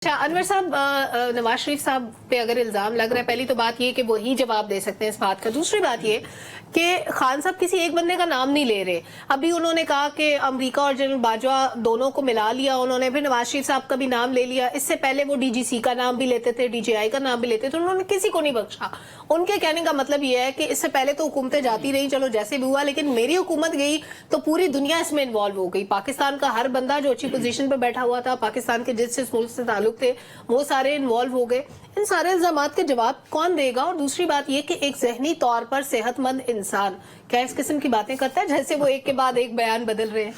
अच्छा अनवर साहब, नवाज शरीफ साहब पे अगर इल्जाम लग रहा है, पहली तो बात ये कि वो ही जवाब दे सकते हैं इस बात का। दूसरी बात ये कि खान साहब किसी एक बंदे का नाम नहीं ले रहे। अभी उन्होंने कहा कि अमेरिका और जनरल बाजवा दोनों को मिला लिया उन्होंने, फिर नवाज शरीफ साहब का भी नाम ले लिया। इससे पहले वो डीजीसी का नाम भी लेते थे, डीजीआई का नाम भी लेते थे, उन्होंने किसी को नहीं बख्शा। उनके कहने का मतलब ये है कि इससे पहले तो हुकूमतें जाती रही, चलो जैसे भी हुआ, लेकिन मेरी हुकूमत गई तो पूरी दुनिया इसमें इन्वॉल्व हो गई। पाकिस्तान का हर बंदा जो अच्छी पोजीशन पर बैठा हुआ था, पाकिस्तान के जिस मुल्क से ताल्लुक थे, वो सारे इन्वॉल्व हो गए। इन सारे इल्जामात के जवाब कौन देगा? और दूसरी बात ये कि एक ज़हनी तौर पर सेहतमंद इंसान क्या इस किस्म की बातें करता है जैसे वो एक के बाद एक बयान बदल रहे हैं?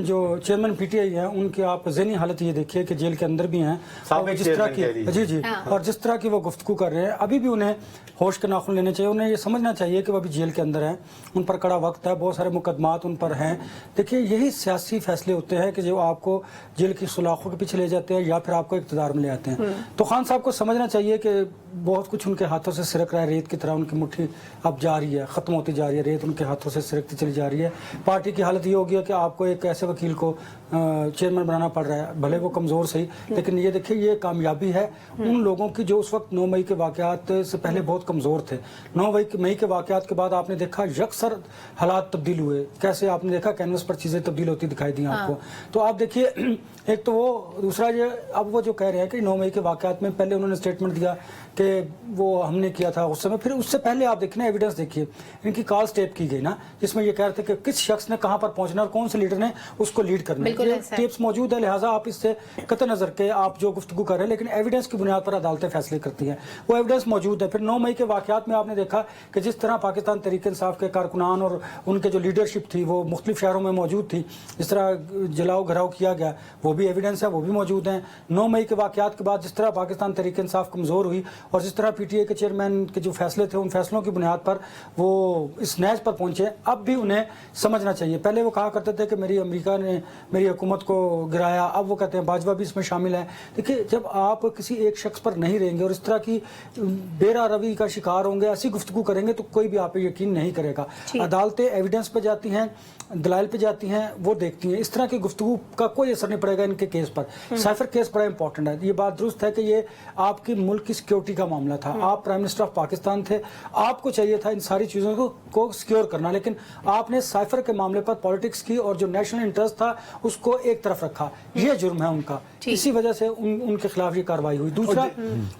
जो चेयरमैन पीटीआई है उनकी आप ज़हनी हालत ये देखिए कि जेल के अंदर भी हैं, और जिस तरह की जी और जिस तरह की वो गुफ्तगू कर रहे हैं, अभी भी उन्हें होश के नाखून लेने चाहिए। उन्हें ये समझना चाहिए कि वो अभी जेल के अंदर हैं, उन पर कड़ा वक्त है, बहुत सारे मुकदमात उन पर हैं। देखिए यही सियासी फैसले होते हैं कि जो आपको जेल की सुलाखों के पीछे ले जाते हैं या फिर आपको इक़्तिदार में ले आते हैं। तो खान साहब को समझना चाहिए कि बहुत कुछ उनके हाथों से सिरक रहा है, रेत की तरह उनकी मुट्ठी अब जा रही है, ख़त्म होती जा रही है, रेत उनके हाथों से सिरकती चली जा रही है। पार्टी की हालत ये हो गई है कि आपको एक ऐसे वकील को चेयरमैन बनाना पड़ रहा है, भले वो कमज़ोर सही, लेकिन ये देखिए ये कामयाबी है उन लोगों की जो उस वक्त 9 मई के वाक़यात से पहले बहुत कमज़ोर थे। 9 मई के वाक़यात के बाद आपने देखा यकसर हालात तब्दील हुए, कैसे आपने देखा कैनवस पर चीज़ें तब्दील होती दिखाई दी आपको। तो आप देखिए एक तो वो, दूसरा ये अब वो जो कह रहे हैं कि 9 मई के वाक़यात में पहले उन्होंने स्टेटमेंट दिया कि वो हमने किया था उस समय, फिर उससे पहले आप देखना एविडेंस देखिए, इनकी कॉल टेप की गई ना, जिसमें ये कह रहे थे कि किस शख्स ने कहाँ पर पहुंचना और कौन से लीडर ने उसको लीड करना है। ये टेप्स मौजूद है, लिहाजा आप इससे कतई नजर के आप जो गुफ्तगू कर रहे हैं, लेकिन एविडेंस की बुनियाद पर अदालतें फैसले करती हैं, वो एविडेंस मौजूद है। फिर 9 मई के वाक़यात में आपने देखा कि जिस तरह पाकिस्तान तहरीक इंसाफ के कारकुनान और उनके जो लीडरशिप थी वो मुख्तलिफ शहरों में मौजूद थी, जिस तरह जलाओ घराव किया गया, वो भी एविडेंस है, वो भी मौजूद हैं। 9 मई के वाक़यात के बाद जिस तरह पाकिस्तान तहरीक इंसाफ कमज़ोर हुई और जिस तरह पीटीआई के चेयरमैन के जो फैसले थे, उन फैसलों की बुनियाद पर वो इस नैज पर पहुंचे। अब भी उन्हें समझना चाहिए। पहले वो कहा करते थे कि मेरी अमेरिका ने मेरी हुकूमत को गिराया, अब वो कहते हैं बाजवा भी इसमें शामिल है। देखिए जब आप किसी एक शख्स पर नहीं रहेंगे और इस तरह की बेरा रवि का शिकार होंगे, ऐसी गुफ्तगू करेंगे, तो कोई भी आप पे यकीन नहीं करेगा। अदालतें एविडेंस पे जाती हैं, दलाइल पे जाती हैं, वो देखती हैं। इस तरह की गुफ्तगू का कोई असर नहीं पड़ेगा इनके केस पर। साइफर केस बड़ा इंपॉर्टेंट है, ये बात दुरुस्त है कि ये आपकी मुल्क की सिक्योरिटी का मामला था। आप प्राइम मिनिस्टर ऑफ पाकिस्तान थे, आपको चाहिए था इन सारी चीज़ों को सिक्योर करना, लेकिन आपने साइफर के मामले पर पॉलिटिक्स की और जो नेशनल इंटरेस्ट था उसको एक तरफ रखा। ये जुर्म है उनका, इसी वजह से उनके खिलाफ ये कार्रवाई हुई। दूसरा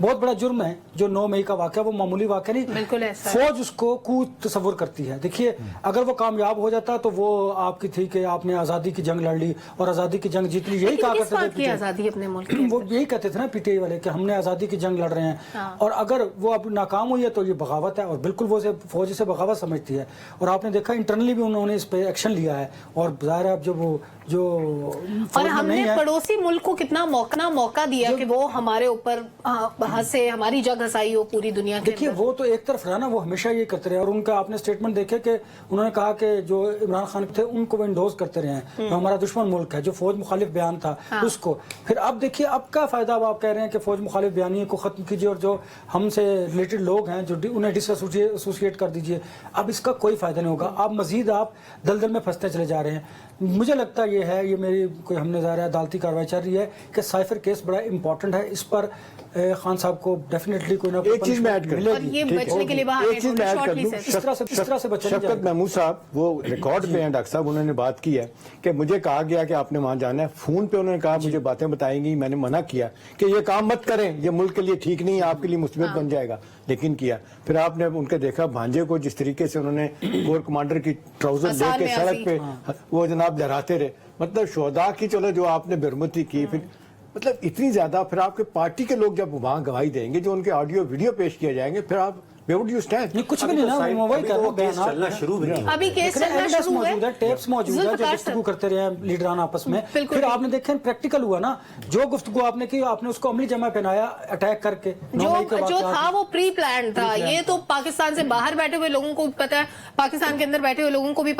बहुत बड़ा जुर्म है जो 9 मई का वाक़या, वो मामूली वाक़या नहीं, फौज उसको कूद तस्वुर करती है। देखिए अगर वो कामयाब हो जाता तो वो आपकी थी कि आपने आज़ादी की जंग लड़ ली और आज़ादी की जंग जीत ली, यही कहा करते थे आज़ादी अपने मुल्क, वो यही कहते थे ना पीटीआई वाले कि हमने आज़ादी की जंग लड़ रहे हैं। और अगर वो अब नाकाम हुई है तो ये बगावत है, और बिल्कुल वो फौज से बगावत समझती है। और आपने देखा इंटरनली भी उन्होंने इस पे एक्शन लिया है, और ज़ाहिर है अब और हमने पड़ोसी मुल्क को कितना मौका दिया कि वो हमारे ऊपर हंसे, हमारी जग हंसाई हो पूरी दुनिया के। देखिए वो तो एक तरफ रहा ना, वो हमेशा ये करते रहे। और उनका आपने स्टेटमेंट देखे कि उन्होंने कहा कि जो इमरान खान थे उनको वो इंडोज करते रहे हैं, जो हमारा दुश्मन मुल्क है, जो फौज मुखालिफ बयान था उसको। फिर अब देखिए अब क्या फायदा, अब आप कह रहे हैं कि फौज मुखालिफ बयानी को खत्म कीजिए और जो हमसे रिलेटेड लोग हैं जो उन्हें डिसएसोसिएट कर दीजिए। अब इसका कोई फायदा नहीं होगा, अब मजीद आप दलदल में फंसते चले जा रहे हैं। मुझे लगता ये है, ये मेरी कोई हमने ज़ाहिर अदालती कार्रवाई चल रही है कि साइफर केस बड़ा इंपॉर्टेंट है, इस पर खान साहब को डेफिनेटली कोई ना कोई चीज में ऐड कर, और ये बचने के लिए एक चीज मैं ऐड कर दूं, शफकत महमूद साहब वो रिकॉर्ड पे हैं डॉक्टर साहब, उन्होंने बात की है कि मुझे कहा गया कि आपने वहां जाना है, फोन पे उन्होंने कहा मुझे बातें बताएंगी, मैंने मना किया कि ये काम मत करें, ये मुल्क के लिए ठीक नहीं है, आपके लिए मुसीबत बन जाएगा, लेकिन किया। फिर आपने उनके देखा भांजे को जिस तरीके से उन्होंने कोर कमांडर की ट्राउजर लेके सड़क पे वो जनाब लहराते रहे, मतलब शोहदा की चलो जो आपने बेरमती की, फिर मतलब इतनी ज्यादा। फिर आपके पार्टी के लोग जब वहां गवाही देंगे, जो उनके ऑडियो वीडियो पेश किए जाएंगे, फिर आप Where would you stand? नहीं कुछ भी नहीं ना, वही कर रहे हैं, चलना शुरू भी नहीं, अभी केस चलना शुरू है, टेप्स मौजूद है जो गुफ्तगू करते रहे हैं लीडरान आपस में। फिर आपने देखा प्रैक्टिकल हुआ ना, जो गुफ्तगू आपने की आपने उसको अमली जमा पहनाया अटैक करके। जो था वो प्री प्लान था। ये तो पाकिस्तान से बाहर बैठे हुए लोगों को भी पता है, पाकिस्तान के अंदर बैठे हुए लोगों को भी पता